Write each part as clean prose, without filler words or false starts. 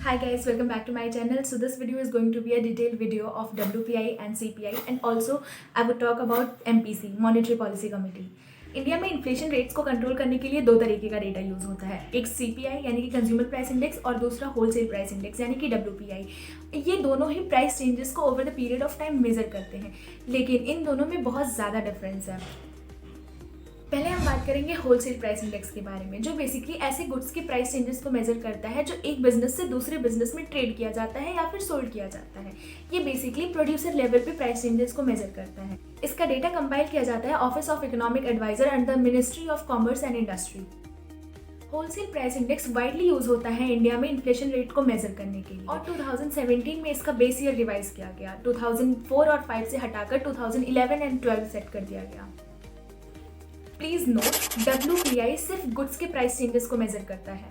Hi guys, welcome back to my channel. So this video is going to be a detailed video of WPI and CPI, and also I would talk about MPC, Monetary Policy Committee. India में inflation rates को control करने के लिए दो तरीके का data use होता है, एक CPI यानी कि कंज्यूमर प्राइस इंडेक्स और दूसरा होलसेल प्राइस इंडेक्स यानी कि WPI। ये दोनों ही प्राइस चेंजेस को over the period of time measure करते हैं, लेकिन इन दोनों में बहुत ज़्यादा डिफरेंस है। पहले हम बात करेंगे होलसेल प्राइस इंडेक्स के बारे में, जो बेसिकली ऐसे गुड्स के प्राइस चेंजेस को मेजर करता है जो एक बिजनेस से दूसरे बिजनेस में ट्रेड किया जाता है या फिर सोल्ड किया जाता है। ये बेसिकली प्रोड्यूसर लेवल पे प्राइस चेंजेस को मेजर करता है। इसका डेटा कंपाइल किया जाता है office of economic adviser under the ministry of commerce and industry. Wholesale price index widely use होता है इंडिया में इन्फ्लेशन रेट को मेजर करने के लिए, और 2017 में इसका बेस ईयर रिवाइज किया गया। 2004 और 5 से हटाकर 2011 एंड 12 सेट कर दिया गया। प्लीज नोट, WPI सिर्फ गुड्स के प्राइस चेंजेस को मेजर करता है।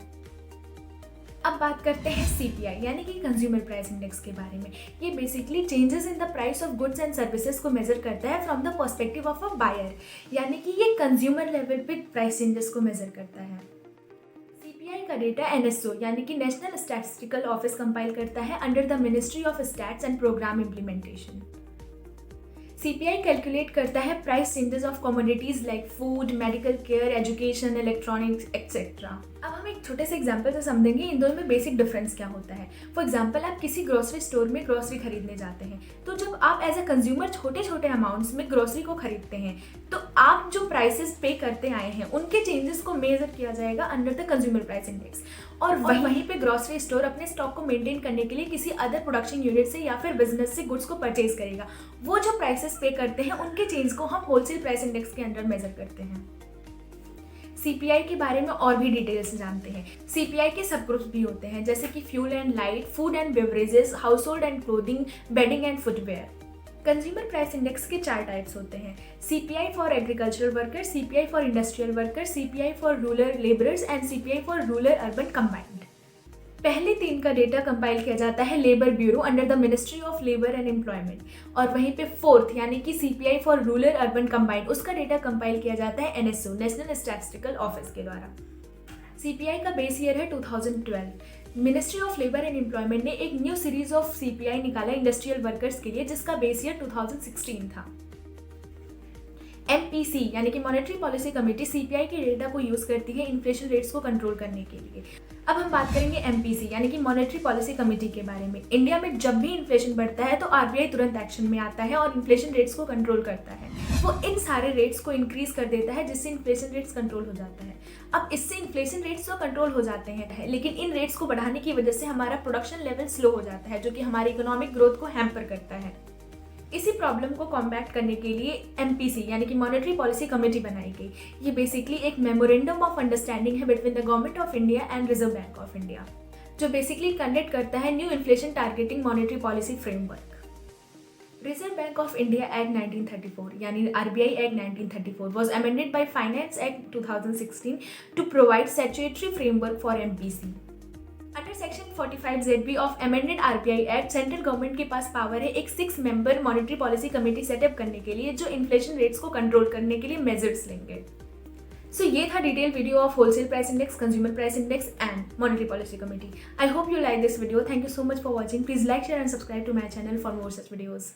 अब बात करते हैं CPI यानी कि कंज्यूमर प्राइस इंडेक्स के बारे में। ये basically changes in the price of goods and services को मेजर करता है from the perspective of a buyer, यानी कि ये कंज्यूमर लेवल पे प्राइस चेंजेस को मेजर करता है। CPI का डेटा NSO यानी कि नेशनल स्टैटिस्टिकल ऑफिस कंपाइल करता है under the ministry of stats and program implementation. CPI calculate करता है price changes of commodities like food, medical care, education, electronics etcetera. अब हम एक छोटे से एग्जांपल से समझेंगे इन दोनों में बेसिक डिफरेंस क्या होता है। फॉर एग्जांपल, आप किसी ग्रोसरी स्टोर में ग्रोसरी खरीदने जाते हैं, तो जब आप एज अ कंज्यूमर छोटे छोटे अमाउंट्स में ग्रोसरी को खरीदते हैं, तो आप जो प्राइसेस पे करते आए हैं उनके चेंजेस को मेजर किया जाएगा under the consumer price index. और वहीं पे ग्रोसरी स्टोर अपने स्टॉक को मेंटेन करने के लिए किसी अदर प्रोडक्शन यूनिट से या फिर बिजनेस से गुड्स को परचेज करेगा। वो जो प्राइसेस पे करते हैं उनके चेंज को हम होलसेल प्राइस इंडेक्स के अंडर मेजर करते हैं। CPI के बारे में और भी डिटेल से जानते हैं। CPI के सब ग्रुप्स भी होते हैं, जैसे कि fuel and light, food and beverages, household and clothing, bedding and footwear. Consumer price index के 4 टाइप्स होते हैं: CPI for agricultural worker, CPI for industrial worker, CPI for rural labourers and CPI for rural urban combined. पहले 3 का डेटा compile किया जाता है labour bureau under the ministry of labour and employment, और वहीं पे 4th यानी कि CPI for rural urban combined, उसका डेटा कंपाइल किया जाता है NSO, नेशनल स्टैटिस्टिकल ऑफिस के द्वारा। CPI का बेस ईयर है 2012। Ministry of labour and employment ने एक न्यू सीरीज ऑफ CPI निकाला इंडस्ट्रियल वर्कर्स के लिए, जिसका बेस ईयर 2016 था। MPC यानी कि मॉनेटरी पॉलिसी कमेटी CPI के डेटा को यूज करती है इन्फ्लेशन रेट्स को कंट्रोल करने के लिए। अब हम बात करेंगे MPC यानी कि मॉनेटरी पॉलिसी कमेटी के बारे में। इंडिया में जब भी इन्फ्लेशन बढ़ता है तो RBI तुरंत एक्शन में आता है और इन्फ्लेशन रेट्स को कंट्रोल करता है। वो इन सारे रेट्स को इंक्रीज कर देता है, जिससे इन्फ्लेशन रेट्स कंट्रोल हो जाता है। अब इससे इन्फ्लेशन रेट्स तो कंट्रोल हो जाते हैं, लेकिन इन रेट्स को बढ़ाने की वजह से हमारा प्रोडक्शन लेवल स्लो हो जाता है, जो कि हमारी इकोनॉमिक ग्रोथ को हैम्पर करता है। इसी प्रॉब्लम को कॉम्बैट करने के लिए MPC यानी कि मॉनेटरी पॉलिसी कमेटी बनाई गई। ये बेसिकली एक मेमोरेंडम ऑफ अंडरस्टैंडिंग है between the government of India and reserve bank of India, जो बेसिकली कंडक्ट करता है new inflation targeting monetary policy framework. Reserve bank of India act 1934 यानी RBI act 1934 was amended by Finance Act 2016 to provide statutory framework for MPC. Under section 45ZB of amended RBI act, central government के पास power है एक 6 member monetary policy committee setup करने के लिए, जो inflation rates को control करने के लिए मेजर्स लेंगे। सो ये था detail video of wholesale price index, consumer price index and monetary policy committee. I hope you like this video. Thank you so much for watching. Please like, share and subscribe to my channel for more such videos.